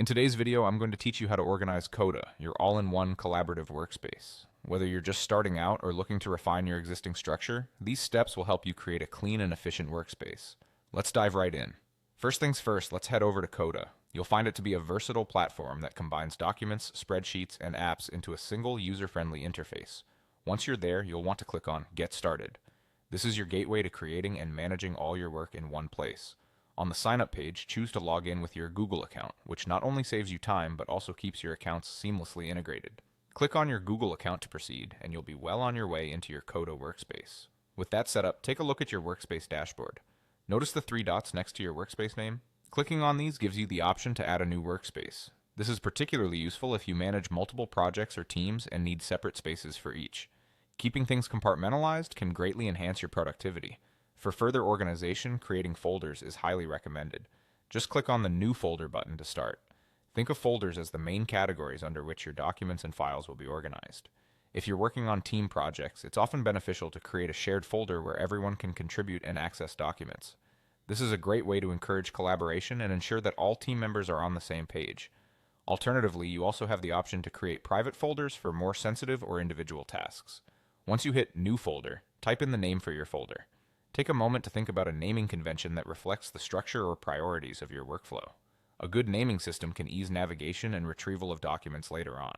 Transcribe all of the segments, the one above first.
In today's video, I'm going to teach you how to organize Coda, your all-in-one collaborative workspace. Whether you're just starting out or looking to refine your existing structure, these steps will help you create a clean and efficient workspace. Let's dive right in. First things first, let's head over to Coda. You'll find it to be a versatile platform that combines documents, spreadsheets, and apps into a single user-friendly interface. Once you're there, you'll want to click on Get Started. This is your gateway to creating and managing all your work in one place. On the sign up page, choose to log in with your Google account, which not only saves you time but also keeps your accounts seamlessly integrated. Click on your Google account to proceed, and you'll be well on your way into your Coda workspace. With that set up, take a look at your workspace dashboard. Notice the three dots next to your workspace name? Clicking on these gives you the option to add a new workspace. This is particularly useful if you manage multiple projects or teams and need separate spaces for each. Keeping things compartmentalized can greatly enhance your productivity. For further organization, creating folders is highly recommended. Just click on the New Folder button to start. Think of folders as the main categories under which your documents and files will be organized. If you're working on team projects, it's often beneficial to create a shared folder where everyone can contribute and access documents. This is a great way to encourage collaboration and ensure that all team members are on the same page. Alternatively, you also have the option to create private folders for more sensitive or individual tasks. Once you hit New Folder, type in the name for your folder. Take a moment to think about a naming convention that reflects the structure or priorities of your workflow. A good naming system can ease navigation and retrieval of documents later on.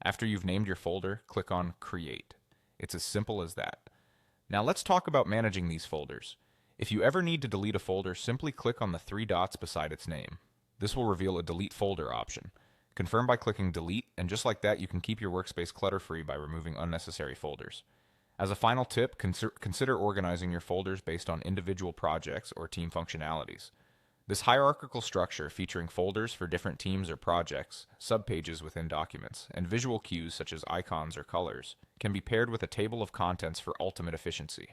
After you've named your folder, click on Create. It's as simple as that. Now let's talk about managing these folders. If you ever need to delete a folder, simply click on the three dots beside its name. This will reveal a Delete Folder option. Confirm by clicking Delete, and just like that, you can keep your workspace clutter-free by removing unnecessary folders. As a final tip, consider organizing your folders based on individual projects or team functionalities. This hierarchical structure, featuring folders for different teams or projects, subpages within documents, and visual cues such as icons or colors, can be paired with a table of contents for ultimate efficiency.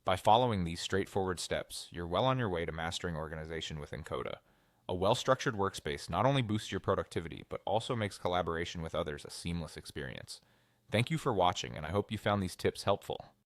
By following these straightforward steps, you're well on your way to mastering organization within Coda. A well-structured workspace not only boosts your productivity, but also makes collaboration with others a seamless experience. Thank you for watching, and I hope you found these tips helpful.